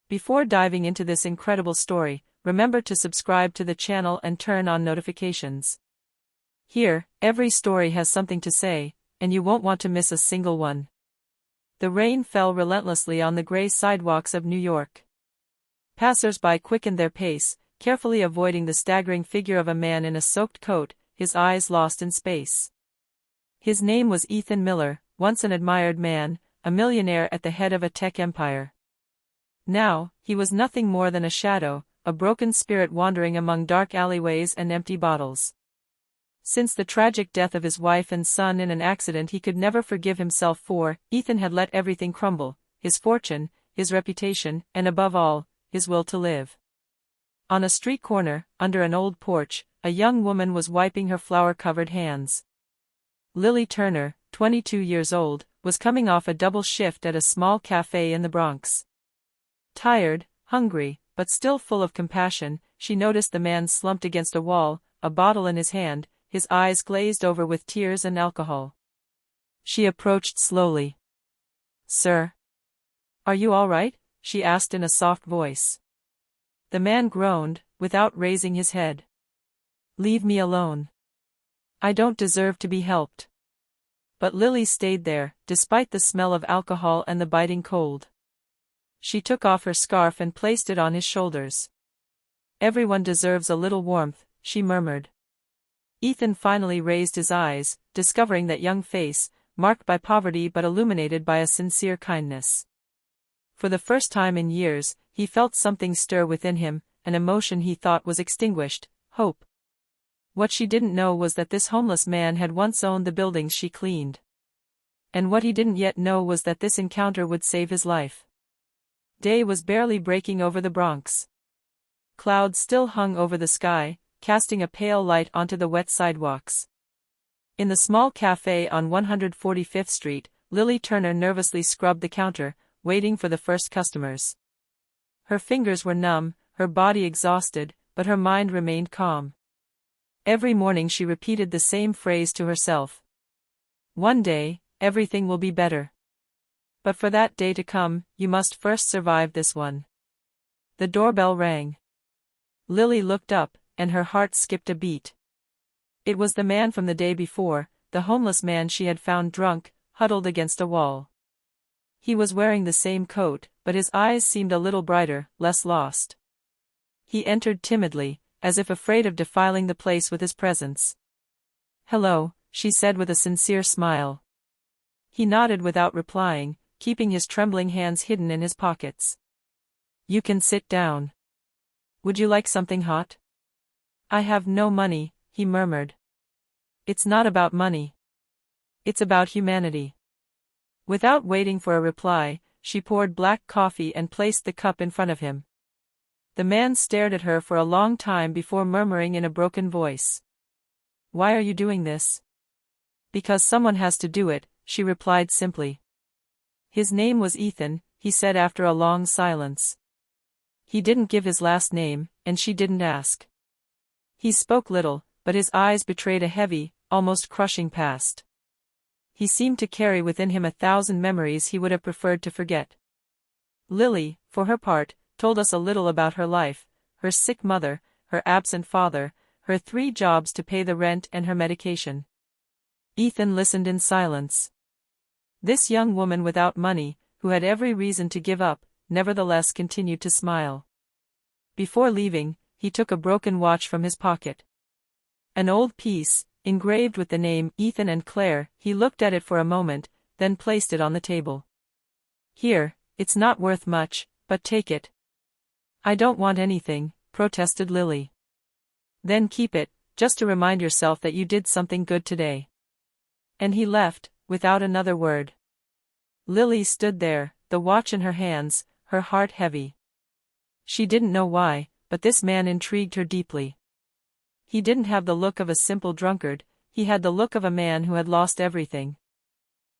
Before diving into this incredible story, remember to subscribe to the channel and turn on notifications. Here, every story has something to say, and you won't want to miss a single one. The rain fell relentlessly on the gray sidewalks of New York. Passers-by quickened their pace, carefully avoiding the staggering figure of a man in a soaked coat, his eyes lost in space. His name was Ethan Miller, once an admired man, a millionaire at the head of a tech empire. Now, he was nothing more than a shadow, a broken spirit wandering among dark alleyways and empty bottles. Since the tragic death of his wife and son in an accident he could never forgive himself for, Ethan had let everything crumble, his fortune, his reputation, and above all, his will to live. On a street corner, under an old porch, a young woman was wiping her flour-covered hands. Lily Turner, 22 years old, was coming off a double shift at a small cafe in the Bronx. Tired, hungry, but still full of compassion, she noticed the man slumped against a wall, a bottle in his hand, his eyes glazed over with tears and alcohol. She approached slowly. "Sir? Are you all right?" she asked in a soft voice. The man groaned, without raising his head. "Leave me alone. I don't deserve to be helped." But Lily stayed there, despite the smell of alcohol and the biting cold. She took off her scarf and placed it on his shoulders. "Everyone deserves a little warmth," she murmured. Ethan finally raised his eyes, discovering that young face, marked by poverty but illuminated by a sincere kindness. For the first time in years, he felt something stir within him, an emotion he thought was extinguished, hope. What she didn't know was that this homeless man had once owned the buildings she cleaned. And what he didn't yet know was that this encounter would save his life. Day was barely breaking over the Bronx. Clouds still hung over the sky, casting a pale light onto the wet sidewalks. In the small cafe on 145th Street, Lily Turner nervously scrubbed the counter, waiting for the first customers. Her fingers were numb, her body exhausted, but her mind remained calm. Every morning she repeated the same phrase to herself. "One day, everything will be better. But for that day to come, you must first survive this one." The doorbell rang. Lily looked up, and her heart skipped a beat. It was the man from the day before, the homeless man she had found drunk, huddled against a wall. He was wearing the same coat, but his eyes seemed a little brighter, less lost. He entered timidly, as if afraid of defiling the place with his presence. "Hello," she said with a sincere smile. He nodded without replying, keeping his trembling hands hidden in his pockets. "You can sit down. Would you like something hot?" "I have no money," he murmured. "It's not about money. It's about humanity." Without waiting for a reply, she poured black coffee and placed the cup in front of him. The man stared at her for a long time before murmuring in a broken voice. "Why are you doing this?" "Because someone has to do it," she replied simply. "His name was Ethan," he said after a long silence. He didn't give his last name, and she didn't ask. He spoke little, but his eyes betrayed a heavy, almost crushing past. He seemed to carry within him 1,000 memories he would have preferred to forget. Lily, for her part, told us a little about her life, her sick mother, her absent father, her 3 jobs to pay the rent and her medication. Ethan listened in silence. This young woman without money, who had every reason to give up, nevertheless continued to smile. Before leaving, he took a broken watch from his pocket. An old piece, engraved with the name Ethan and Claire, he looked at it for a moment, then placed it on the table. "Here, it's not worth much, but take it." "I don't want anything," protested Lily. "Then keep it, just to remind yourself that you did something good today." And he left, without another word. Lily stood there, the watch in her hands, her heart heavy. She didn't know why, but this man intrigued her deeply. He didn't have the look of a simple drunkard, he had the look of a man who had lost everything.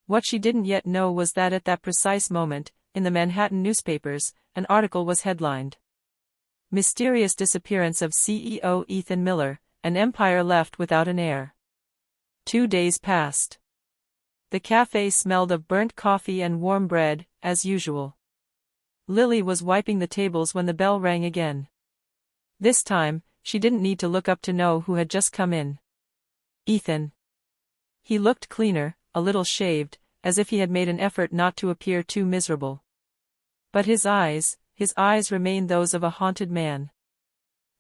What she didn't yet know was that at that precise moment, in the Manhattan newspapers, an article was headlined. "Mysterious Disappearance of CEO Ethan Miller, an Empire Left Without an Heir." 2 days passed. The cafe smelled of burnt coffee and warm bread, as usual. Lily was wiping the tables when the bell rang again. This time, she didn't need to look up to know who had just come in. Ethan. He looked cleaner, a little shaved, as if he had made an effort not to appear too miserable. But his eyes remained those of a haunted man.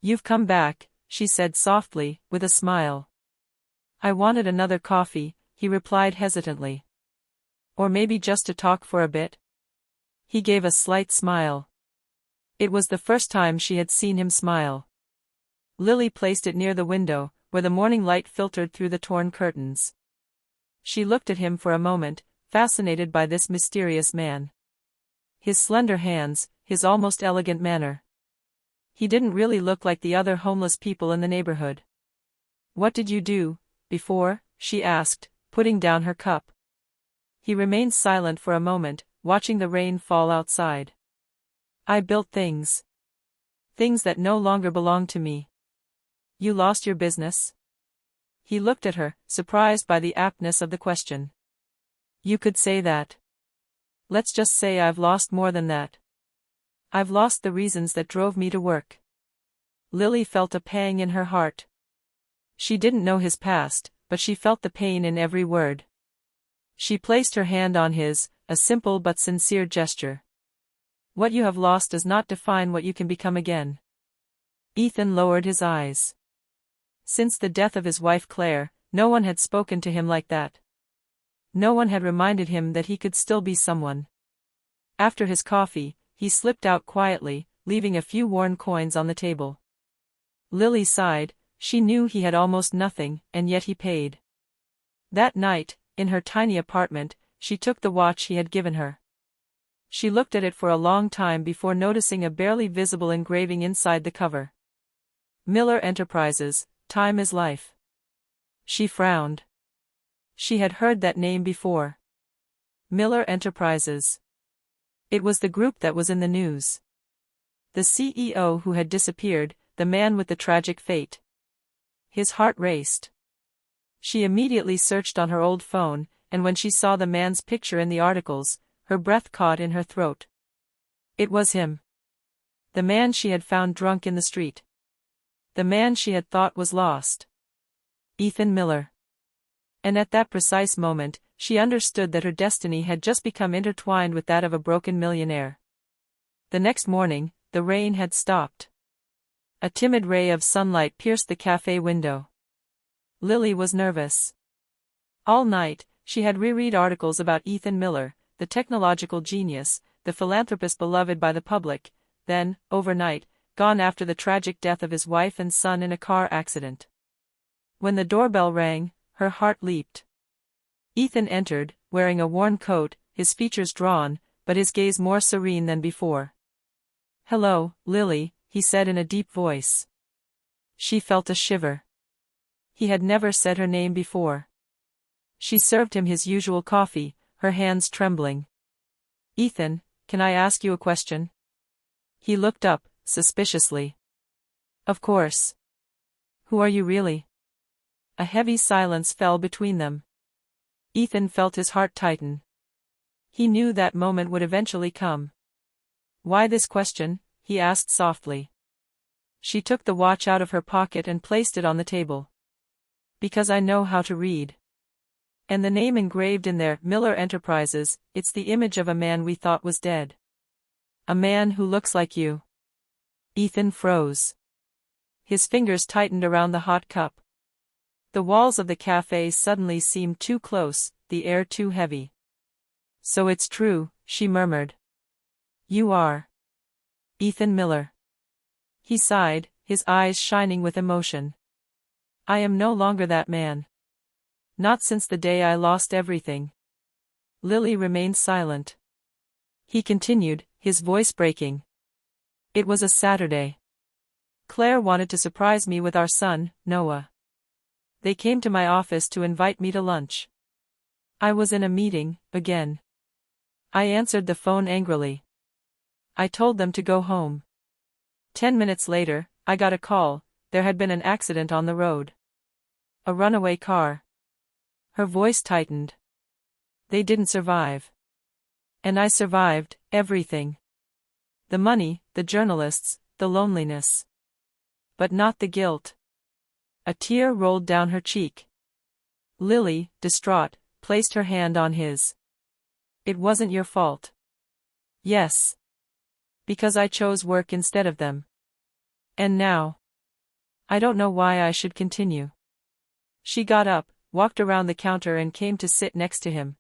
"You've come back," she said softly, with a smile. "I wanted another coffee," he replied hesitantly. "Or maybe just to talk for a bit?" He gave a slight smile. It was the first time she had seen him smile. Lily placed it near the window, where the morning light filtered through the torn curtains. She looked at him for a moment, fascinated by this mysterious man. His slender hands, his almost elegant manner. He didn't really look like the other homeless people in the neighborhood. "What did you do before?" she asked, putting down her cup. He remained silent for a moment, watching the rain fall outside. "I built things. Things that no longer belong to me." "You lost your business?" He looked at her, surprised by the aptness of the question. "You could say that. Let's just say I've lost more than that. I've lost the reasons that drove me to work." Lily felt a pang in her heart. She didn't know his past, but she felt the pain in every word. She placed her hand on his, a simple but sincere gesture. "What you have lost does not define what you can become again." Ethan lowered his eyes. Since the death of his wife Claire, no one had spoken to him like that. No one had reminded him that he could still be someone. After his coffee, he slipped out quietly, leaving a few worn coins on the table. Lily sighed. She knew he had almost nothing, and yet he paid. That night, in her tiny apartment, she took the watch he had given her. She looked at it for a long time before noticing a barely visible engraving inside the cover. "Miller Enterprises, Time is Life." She frowned. She had heard that name before. Miller Enterprises. It was the group that was in the news. The CEO who had disappeared, the man with the tragic fate. His heart raced. She immediately searched on her old phone, and when she saw the man's picture in the articles, her breath caught in her throat. It was him. The man she had found drunk in the street. The man she had thought was lost. Ethan Miller. And at that precise moment, she understood that her destiny had just become intertwined with that of a broken millionaire. The next morning, the rain had stopped. A timid ray of sunlight pierced the cafe window. Lily was nervous. All night, she had reread articles about Ethan Miller, the technological genius, the philanthropist beloved by the public, then, overnight, gone after the tragic death of his wife and son in a car accident. When the doorbell rang, her heart leaped. Ethan entered, wearing a worn coat, his features drawn, but his gaze more serene than before. "Hello, Lily," he said in a deep voice. She felt a shiver. He had never said her name before. She served him his usual coffee, her hands trembling. "Ethan, can I ask you a question?" He looked up, suspiciously. "Of course. Who are you really?" A heavy silence fell between them. Ethan felt his heart tighten. He knew that moment would eventually come. "Why this question?" he asked softly. She took the watch out of her pocket and placed it on the table. "Because I know how to read. And the name engraved in there, Miller Enterprises, it's the image of a man we thought was dead. A man who looks like you." Ethan froze. His fingers tightened around the hot cup. The walls of the cafe suddenly seemed too close, the air too heavy. "So it's true," she murmured. "You are Ethan Miller." He sighed, his eyes shining with emotion. "I am no longer that man. Not since the day I lost everything." Lily remained silent. He continued, his voice breaking. "It was a Saturday. Claire wanted to surprise me with our son, Noah. They came to my office to invite me to lunch. I was in a meeting, again. I answered the phone angrily. I told them to go home. 10 minutes later, I got a call. There had been an accident on the road. A runaway car." Her voice tightened. "They didn't survive. And I survived, everything. The money, the journalists, the loneliness. But not the guilt. A tear rolled down her cheek. Lily, distraught, placed her hand on his. It wasn't your fault. Yes. Because I chose work instead of them. And now. I don't know why I should continue. She got up, walked around the counter and came to sit next to him.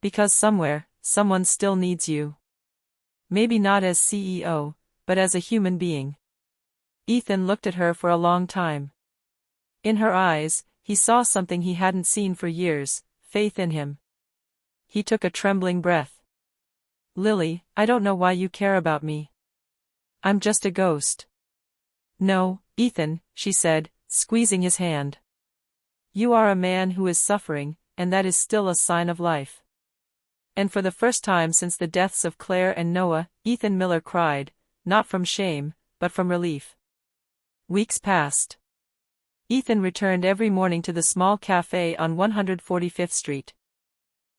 Because somewhere, someone still needs you. Maybe not as CEO, but as a human being. Ethan looked at her for a long time. In her eyes, he saw something he hadn't seen for years, faith in him. He took a trembling breath. Lily, I don't know why you care about me. I'm just a ghost. No, Ethan, she said, squeezing his hand. You are a man who is suffering, and that is still a sign of life. And for the first time since the deaths of Claire and Noah, Ethan Miller cried, not from shame, but from relief. Weeks passed. Ethan returned every morning to the small cafe on 145th Street.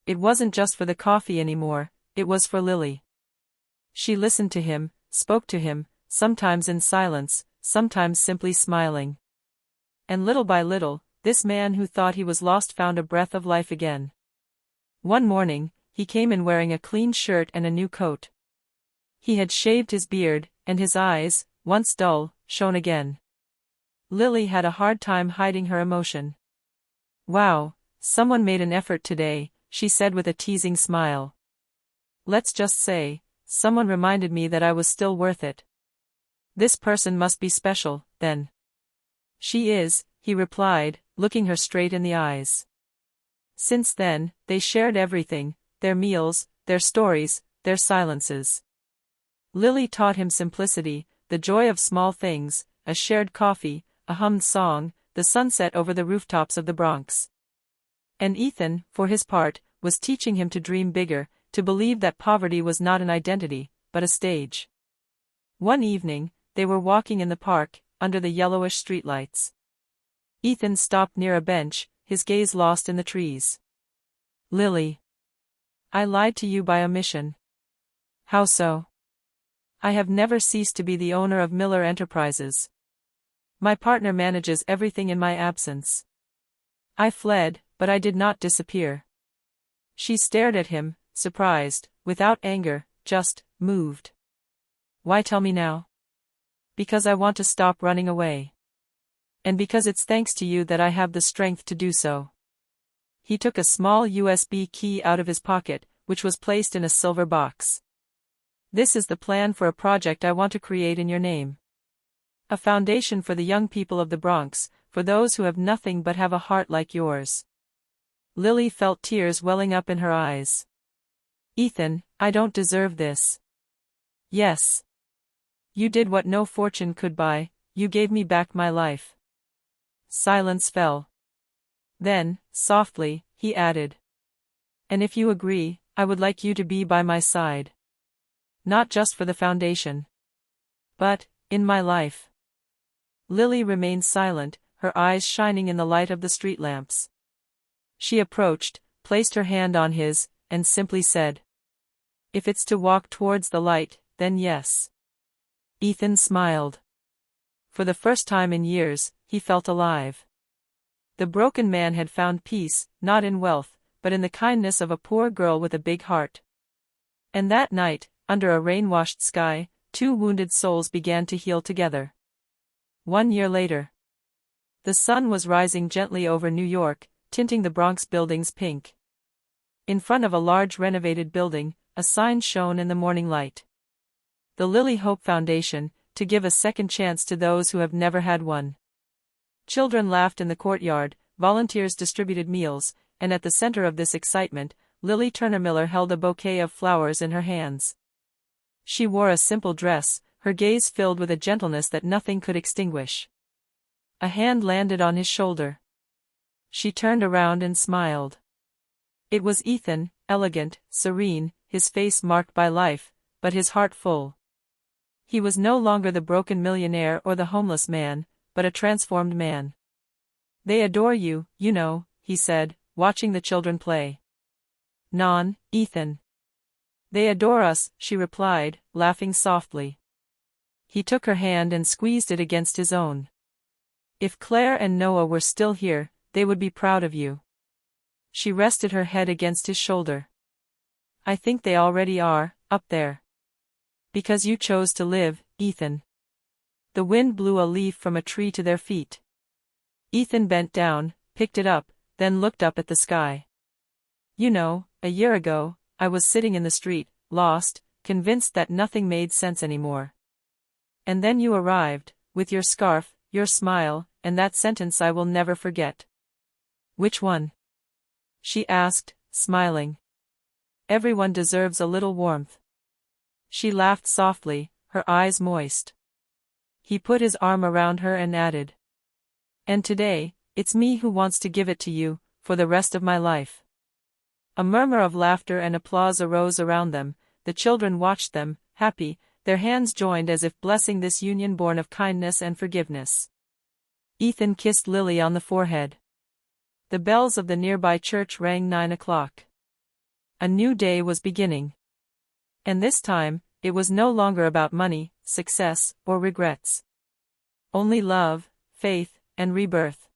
It wasn't just for the coffee anymore, it was for Lily. She listened to him, spoke to him, sometimes in silence, sometimes simply smiling. And little by little, this man who thought he was lost found a breath of life again. One morning, he came in wearing a clean shirt and a new coat. He had shaved his beard, and his eyes, once dull, shone again. Lily had a hard time hiding her emotion. Wow, someone made an effort today, she said with a teasing smile. Let's just say, someone reminded me that I was still worth it. This person must be special, then. She is, he replied, looking her straight in the eyes. Since then, they shared everything, their meals, their stories, their silences. Lily taught him simplicity, the joy of small things, a shared coffee, a hummed song, the sunset over the rooftops of the Bronx. And Ethan, for his part, was teaching him to dream bigger, to believe that poverty was not an identity, but a stage. One evening, they were walking in the park, under the yellowish streetlights. Ethan stopped near a bench, his gaze lost in the trees. Lily. I lied to you by omission. How so? I have never ceased to be the owner of Miller Enterprises. My partner manages everything in my absence. I fled, but I did not disappear. She stared at him, surprised, without anger, just moved. Why tell me now? Because I want to stop running away. And because it's thanks to you that I have the strength to do so. He took a small USB key out of his pocket, which was placed in a silver box. This is the plan for a project I want to create in your name. A foundation for the young people of the Bronx, for those who have nothing but have a heart like yours. Lily felt tears welling up in her eyes. Ethan, I don't deserve this. Yes. You did what no fortune could buy, you gave me back my life. Silence fell. Then, softly, he added. And if you agree, I would like you to be by my side. Not just for the foundation. But, in my life. Lily remained silent, her eyes shining in the light of the street lamps. She approached, placed her hand on his, and simply said. If it's to walk towards the light, then yes. Ethan smiled. For the first time in years, he felt alive. The broken man had found peace, not in wealth, but in the kindness of a poor girl with a big heart. And that night, under a rain-washed sky, two wounded souls began to heal together. 1 year later. The sun was rising gently over New York, tinting the Bronx buildings pink. In front of a large renovated building, a sign shone in the morning light. The Lily Hope Foundation, to give a second chance to those who have never had one. Children laughed in the courtyard, volunteers distributed meals, and at the center of this excitement, Lily Turner Miller held a bouquet of flowers in her hands. She wore a simple dress, her gaze filled with a gentleness that nothing could extinguish. A hand landed on his shoulder. She turned around and smiled. It was Ethan, elegant, serene, his face marked by life, but his heart full. He was no longer the broken millionaire or the homeless man, but a transformed man. They adore you, you know, he said, watching the children play. Non, Ethan. They adore us, she replied, laughing softly. He took her hand and squeezed it against his own. If Claire and Noah were still here, they would be proud of you. She rested her head against his shoulder. I think they already are, up there. Because you chose to live, Ethan. The wind blew a leaf from a tree to their feet. Ethan bent down, picked it up, then looked up at the sky. You know, a year ago, I was sitting in the street, lost, convinced that nothing made sense anymore. And then you arrived, with your scarf, your smile, and that sentence I will never forget. Which one? She asked, smiling. Everyone deserves a little warmth. She laughed softly, her eyes moist. He put his arm around her and added. And today, it's me who wants to give it to you, for the rest of my life. A murmur of laughter and applause arose around them. The children watched them, happy, their hands joined as if blessing this union born of kindness and forgiveness. Ethan kissed Lily on the forehead. The bells of the nearby church rang 9 o'clock. A new day was beginning. And this time, it was no longer about money, success, or regrets. Only love, faith, and rebirth.